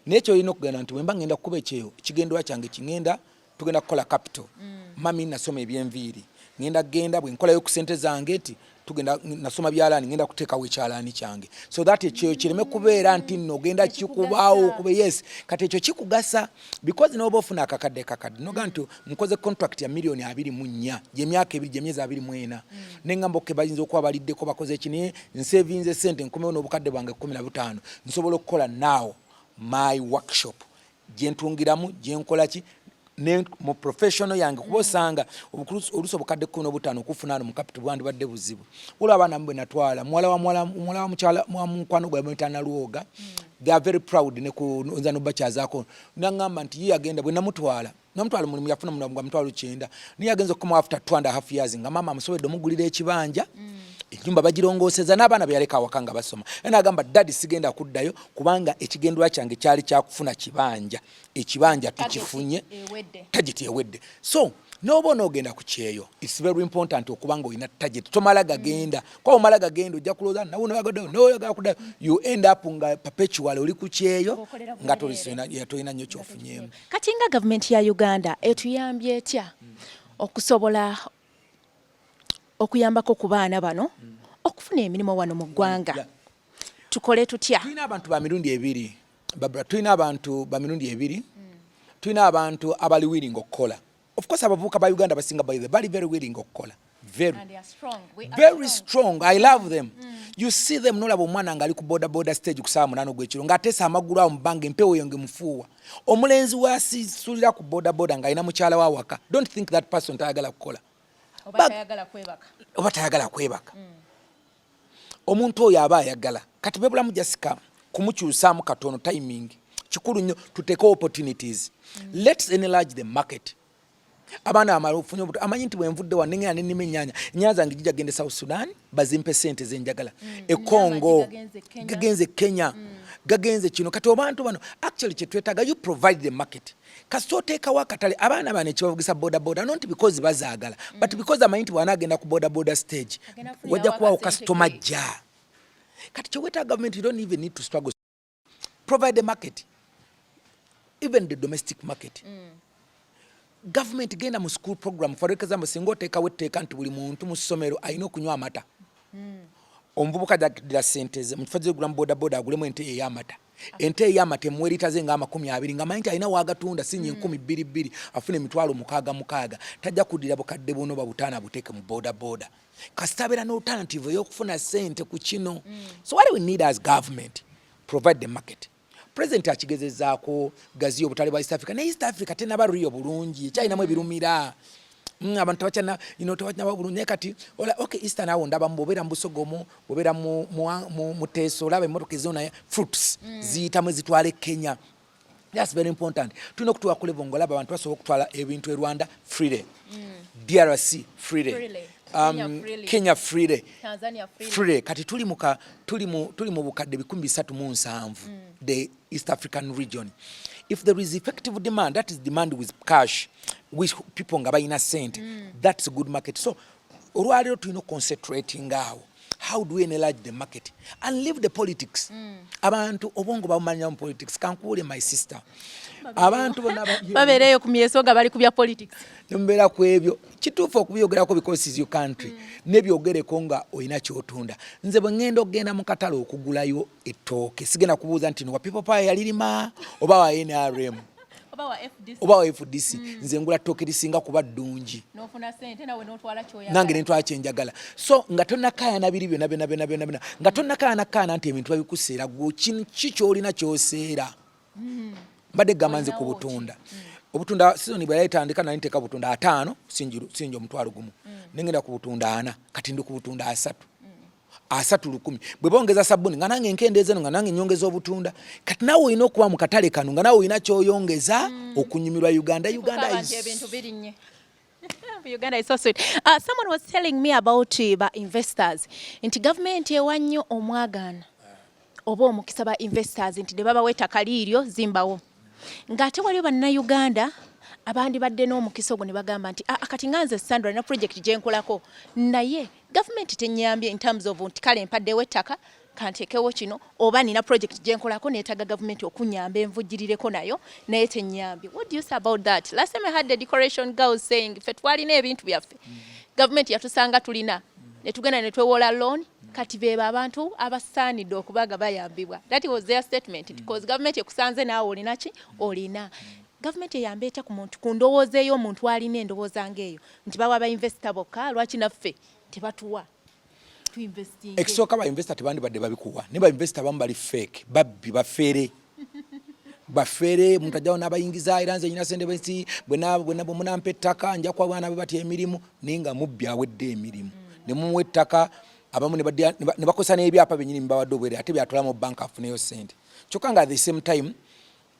N'ekyo olina okugenda nti bwemba ngenda kukuba ekyeyo kigendwa kyange kingenda tugenda kukola capital. Mami nasoma ebyenviiri ngenda genda bwe nkolayo ku sente zange eti tugenda nasoma byalaani ngenda kuteekawo ekyalaani kyange so that ekyo kireme kubeera nti nno ogenda kikubaawo kube yes kati ekyo kikugasa because n'oba ofuna akakadde noga nti nkoze contract ya million 24 gy'emyaka 2 gy'emyezi 24 n'engamba okke bayinza okuba baliddeko bakoze ekini nsevinze sente nkomewo n'obukadde bwange 15 nsobola okukola now my workshop gyentungiramu gyenkola ki ne mu professional yange kubosanga oluso bukadde 15 okufuna mu capital bwandi badde buzibu wala abana mbwe natwala mwala wa muchala mu nkwano gwa Mitana Luoga they are very proud ne ku nzano bachazaako nangamba nti ye agenda bwe namutwala mulimu yafuna mu mutwalo 9 ni yagenza okoma after 2.5 years nga mama amusobedde omugulira ekibanja enyumba bagirongoseza n'abaana byaleka awakanga basoma ena agamba daddy sigenda kuddayo kubanga ekigendwa kyange kyali kyakufuna ekibanja tukifunye target ewedde so nobo nogenda ku kyeyo it's very important okubanga oyina target tomala gagenda kwa omala gagenda ojja kuloza nawo no you end up nga perpetual oli ku kyeyo nga tolina nnyo kyofunyemu. Kati nga government ya Uganda etuyambye etya okusobola okuyambako ku baana bano okufuna emirimu wano mu ggwanga tukole tutya? Tulina abantu ba mirundi ebiri babra, tulina abantu ba mirundi ebiri tulina abantu abali willing okukola. Of course abavuka ba Uganda basinga by the very willing okukola very strong. I love them. You see them nolabo omwana nga ali ku border stage kusaba munano gwekiro nga atesa amagulu awo mbange empewo yonge mufuwa omulenzi wasisulira ku border nga ina mukyala wa waka. Don't think that person tayagala kukola oba tayagala kwebaka. Omuntu oyo aba ayagala kati bebulamu jasika kumukyusaamu katono timing kikulu nnyo to take opportunities. Let's enlarge the market. Abana amarufunyo amanyi nti bwenvudde wanengera n'ennima ennyanya nyanza ngijja gende South Sudan bazimpe sente zenjagala Congo gagenze Kenya gagenze kino kati abantu bano actually kyetwetaga you provide the market kasitoteka wakatale abana bane kibavugisa border not because bazaagala but because amanyi nti wanagenda ku border stage wajja kubawo customer ja kati kyeweta government you don't even need to struggle provide the market even the domestic market. Government genda mu school program for example singo teka weteka nti buli muntu mu somero ayina okunywa amata. Omuvubuka dira senteze mufadde gram border agulemu ente ey'amata. Ente ey'amata emwerita zenga 20 nga mayinti ayina wagatunda sinye 12 afune emitwalo mukaaga tajja kudira bukadde bono babutana buteke mu border kastabera no alternative y'okufuna sente ku kino. So what do we need as government? Provide the market. President akigezezaako gazi obutale bwa East Africa ne East Africa tena bariyo bulungi kyayinamu ebirumira abantu bachana tewachana babulunye kati okay Eastern awo ndaba mbobera mbusogomo bobera mu teso laba emotoka zona fruits ziyitamu zitwale Kenya. That's very important. Tulina okutuwa kule bongola abantu basobola okutwala ebintu e Rwanda freely, DRC freely, Kenya freely, Tanzania freely. Kati tuli mu bukadde 307 the East African region. If there is effective demand, that is demand with cash, which people nga bayina sente, that's a good market. So olwaliro tulina concentrating awo how do we enlarge the market and leave the politics. Abantu obongo bamanya mu politics kankuule my sister. Abantu bonna babeereyo ku myeso nga bali ku bya politics. Mbera ku ebyo kituufu okubyogerako because is your country. Nebyogereko nga olina kyotunda. Nze bwe ngenda okgenda mu katale okugulayo ettooke sigenda kubuuza nti wa people pie yalirima oba wa NRM. Oba wa FDC nze ngula ttooke lisinga kuba ddungi n'ofuna ssente nawe n'otwala ky'oyagala nange ne ntwala kyenjagala so nga tonnakaayana biri byonna nga tonnakaayana nti ebintu babikuseera gwe ki ky'olina ky'oseera mbadde gamba nze ku butunda obutunda sizoni bwe yayitandika nali nteeka butunda 5 sinji omutwalo gumu nengenda ku butunda 4 kati ndi ku butunda 3 10 bwe bongeza sabuni nga nange nkendeeze nga nange nyongeza obutunda kati nawe olina okuba mu katale kano nga nawe olina kyoyongeza okunyumirwa Uganda is Uganda is so sweet. Someone was telling me about investors nti government ewa nnyo omwagaana oba omukisa ba investors nti ne babawa ettaka liiryo zimbawo ng'ate waliwo bannayuganda abandi badde n'omukisa ogwo ne bagamba nti kati nganze Sandra na project gye nkolako naye government tennyambye in terms of nti kale mpaddewo ettaka kanteekewo kino oba nina project gye nkolako neetaaga government okunyamba envujjirireko nayo naye tennyambye. What do you say about that? Last time I had the decoration girls saying ffe twalina ebintu byaffe government yatusanga tulina ne tugenda ne twewola loan kati beeba abantu abasaanidde okubaga bayambibwa. That was their statement because government ekusanze naawe olina ki olina government eyambe etya ku muntu ku ndowooza eyo omuntu alina endowooza ng'eyo nti bawa ba-investor bokka lwaki naffe tebatuwa tuinvesting. Ekisooka ba-investor tebandibadde babikuwa ne ba-investor abamu bali fake babbi bafere muntu ajjawo n'abayingiza era nze nyina sente bwensi bwe munampa ettaka nja kuwa baana be batya emirimu naye nga mubbi awedde emirimu ne mumuwa ettaka abamu ne bakosa n'ebyapa byennyini mbawadde obwere ate byatula mu banka afuneyo sente kyokka nga at the same time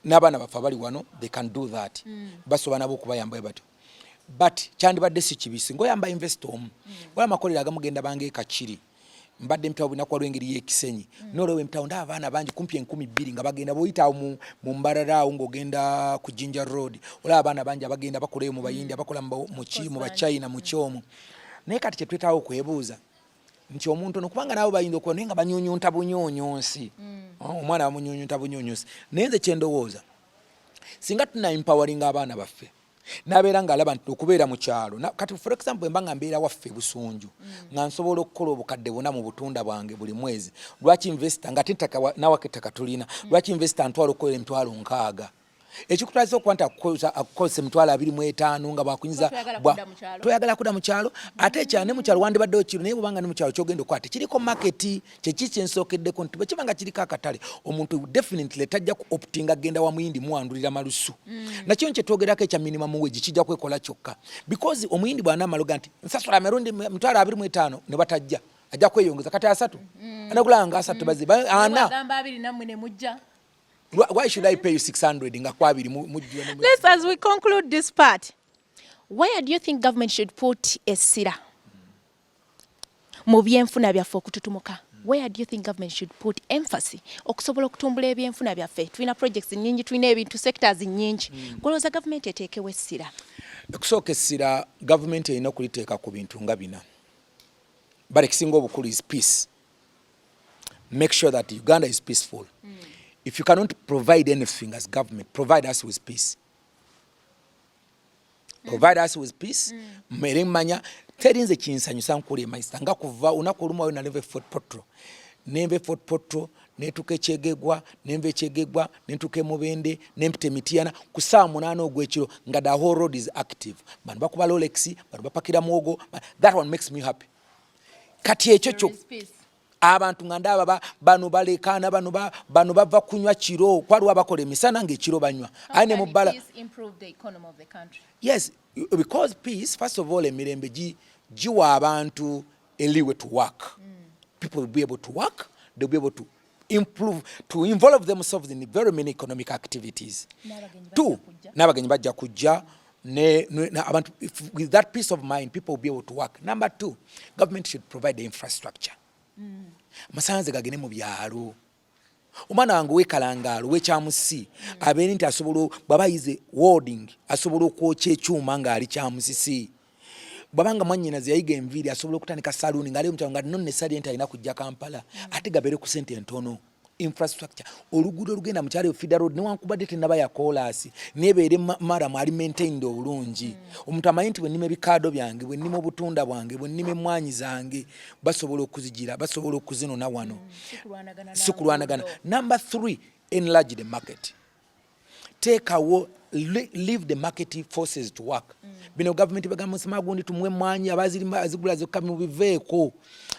n'abaana baffe bali wano they can do that basobola nabo okubayamba batyo but kyandibadde si kibisi ng'oyamba investor omu wala amakolero agamu genda bange kachiri mbadde mpitawo bunaku lw'engeri y'ekisenyi n'olwewo empitawo ndaba abaana bangi kumpi 12,000 nga bagenda b'oyitawo mu mbararaawo ng'ogenda ku Jinja Road olaba abaana bangi abagenda bakolayo mu bayindi abakola mu bachina mu kyomo naye kati kyetwetaawo okwebuuza nti omuntu ono kubanga nabo bayinza okuba naye nga banyunyunta bunyonyonsi omwana bamunyunyunta bunyonyonsi naye nze kyendowooza singa tuna empowering abaana baffe nabeera ng'alaba nti okubeera mu kyalo kati for example emba nga mbeera waffe Busunju nga nsobola okukola obukadde buna mu butunda bwange buli mwezi lwaki investor nga tintaka nawaka ettaka tulina lwaki investor ntwala okukola emitwalo 6 ekikutwaliza okwanta akukozesa emitwalo 25 nga bwakunyiza toyagala kudda mu kyalo ate ekyane mu kyalo wandibaddewo kiro naye bwobanga ne mu kyalo kyogenda okukwata kiriko market kyeki kyensookeddeko nti bwe kibanga kiriko akatale omuntu definitely tajja ku optinga genda wa muyindi muwandulira malusu nakyo nkyetuogerako ekya minimum wage kijja kwekola kyokka because omuyindi bw'anaamaloga nti nsasula emirundi emitwalo 25 ne batajja ajja kweyongeza kati 3 anagulanga 3 baziba ana why should I pay you 600 nga kwabiri mujjo? Let's as we conclude this part, where do you think government should put essira mu byenfuna byaffe okututumuka? Where do you think government should put emphasis okusobola okutumbula ebyenfuna byaffe? Tulina projects nyingi, tulina ebintu sectors nyingi. Golooza government eteekewo essira. Okusooka essira government erina okuliteeka ku bintu nga bina. But ekisinga obukulu is peace. Make sure that Uganda is peaceful. If you cannot provide anything as government, provide us with peace. Provide us with peace. Manya terinze kinsanyusa nkuli maista nga kuva unaku olumu na leve Fort Potro. Nembe Fort Potro netuke Kyegegwa, nembe Kyegegwa, netuke Mubende, nempite Mitiana kusaa 8 ogwekiro nga the whole road is active. Bano bakuba Rolex, bano bapakira muogo. That one makes me happy. Kati ekyo abantu nga ndaba bano balekana bano bava kunywa kiro kwaliwo abakola emisana ng'ekiro banywa ane mu bbala. Improve the economy of the country. Yes, because peace, first of all, emirembe giwa abantu eliwe to work. People will be able to work, they'll be able to improve, to involve themselves in very many economic activities. Two, n'abagenyi bajja kujja with that peace of mind, people will be able to work. Number 2, government should provide the infrastructure. Masanze gagene mu byalo omwana wange wekalangaalo wekyamusi abeera nti asobola bw'aba yize warding asobola okwokya ekyuma ng'ali kyamusisi bwabanga mwannyinaze yayiga enviiri asobola okutandika saluuni ng'ali omukyalo nga nonne sali ente alina kujja Kampala ate gabeere ku ssente entono. Infrastructure oluguudo olugenda mu kyalo Feeder Road newankubadde tennaba ya koolaasi nebeere maramu ali maintained obulungi. Omuntu amanyi nti bwe nnima ebikaado byange bwe nnima obutunda bwange bwe nnima emmwanyi zange basobola okuzigira basobola okuzinona wano. Sikulwanagana. Number 3, enlarge the market. Leave the market forces to work. Bino government bagamba nsema gundi tumwe emmwanyi abazigula zokka mu biveeko.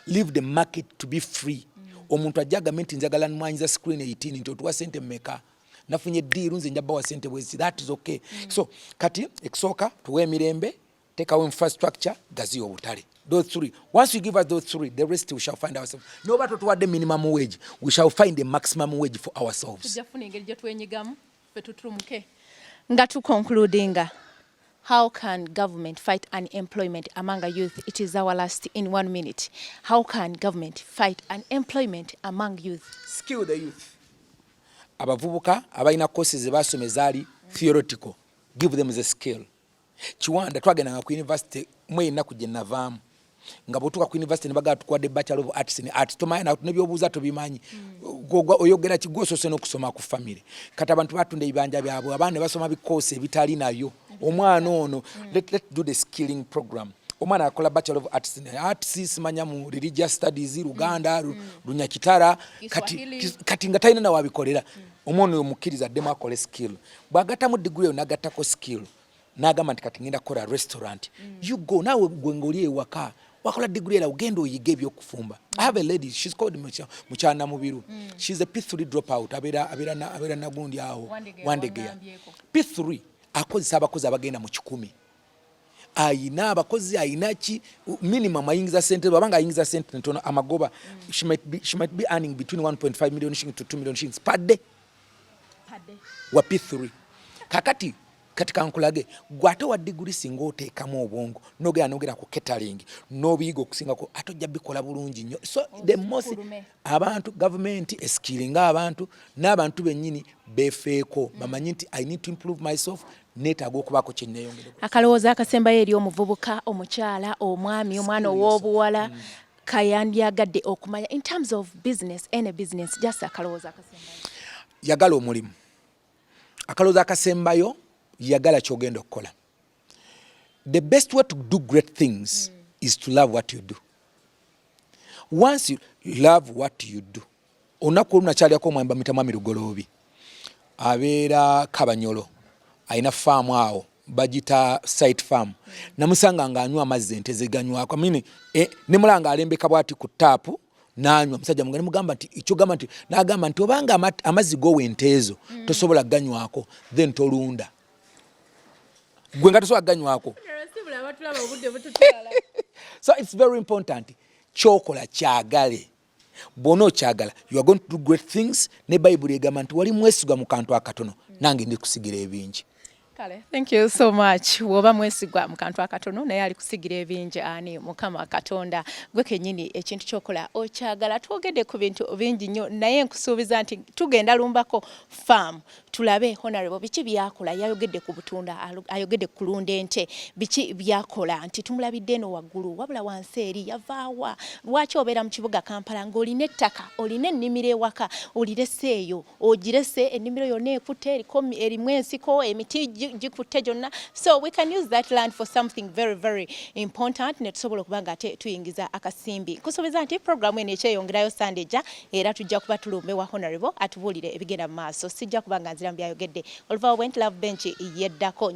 Leave the market to be free. Omuntu ajjaga menti njagala mmwanyi za screen 18 nti otuwa sente mmeka nafunye deal nze njaba wa sente bwezi. That is okay. So kati ekisooka tuwe emirembe, take away infrastructure, gaziyo obutale. Those 3. Once you give us those 3, the rest we shall find ourselves. No matter what the minimum wage, we shall find the maximum wage for ourselves. Tujafuna engeri gye twenyigamu petutulumuke. Nga tu concludinga. How can government fight unemployment among youth? It is our last in 1 minute. How can government fight unemployment among youth? Skill the youth. Abavubuka abalina courses basome zaali theoretical. Give them the skill. Kiwanda twagenda ku university mwena kujja navaamu. Nga botuka ku university ne baga tukwadde Bachelor of Arts in Arts. Tomaye na nebyobuuza tobimanyi. Oyogera kigosose n'okusoma ku family. Kati abantu batunda ebibanja byabwe abaana basoma bikoose ebitali nayo. Omwana ono let's do the skilling program. Omwana akola Bachelor of Arts in Arts simanya mu religious studies Uganda Lunyakitara kati nga talina na wabikolera. Omwana oyo mukkiriza ddemu akole skill. Bw'agattamu degree yo n'agattako skill. N'agamba nti kati ngenda kukola restaurant. You go nawe gwe ng'oli ewaka wakola degree era ugenda oyiga ebyokufumba. I have a lady, she's called Muchana Mubiru. She's a P3 dropout. Abera nagundi awo. Wandegeya. P3 akozesa abakozi abagenda mu 10. Ayina abakozi ayina ki minimum ayingiza sente babanga ayingiza sente ntono amagoba. She might be earning between 1.5 million shillings to 2 million shillings per day. Wa P3. Kakati katika nkulage gwate wa degree singo otekamu obwongo nogera ku catering nobiyiga okusinga ko atojja bikola bulungi nnyo. So the most abantu government skillinga abantu n'abantu bennyini befeeko bamanyi nti I need to improve myself netaaga okubako kyenneeyongere. Akalowooza akasembayo eri omuvubuka omukyala omwami omwana ow'obuwala kayandyagadde okumanya in terms of business any business just akalowooza akasembayo yagala omulimu. Akalowooza akasembayo yagala kyogenda okukola. The best way to do great things is to love what you do. Once you love what you do, onaku olunakyaliyako omwamba mitamwami Lugoloobi abeera Kabanyolo ayina faamu awo bagita site farm namusanga ng'anywa amazzi ente zeganywako ne mulanga alembeka bwati ku taapu n'anywa musajja mugani mugamba nti ikyogamba nti n'agamba nti obanga amazzi gowe ente ezo tosobola ganywako then tolunda gwe nga tosobola ganywako. So it's very important kyokola kyagale bono kyagala you are going to do great things ne Bible egamba nti wali mwesiga mu kantu akatono nange ndi kusigira ebingi. Thank you so much. Woba mwesigwa mu kantu akatono naye ali kusigira ebingi ani Mukama Katonda gwe kennyini ekintu kyokola okyagala. Twogedde ku bintu bingi nnyo naye nkusuubiza nti tugenda lumbako farm tulabe honorable biki byakola yayogedde ku butunda ayogedde ku kulunda ente biki byakola nti tumulabidde no waggulu wabula wansi eri yavaawa lwaki obeera mu kibuga Kampala ng'olina ettaka olina ennimiro ewaka olireseeyo ogirese ennimiro yonna ekutte erimu ensiko emiti jikutte jonna. So we can use that land for something very very important ne tusobola okuba nga tuyingiza akasimbi. Kusuubiza nti program eno ekyeyongerayo Sunday ja era tujja kuba tulumbewa honorable atubuulire ebigenda mu maaso. Sijja kuba nga nzira mu byayogedde. Oliver Went Love Bench yeddako.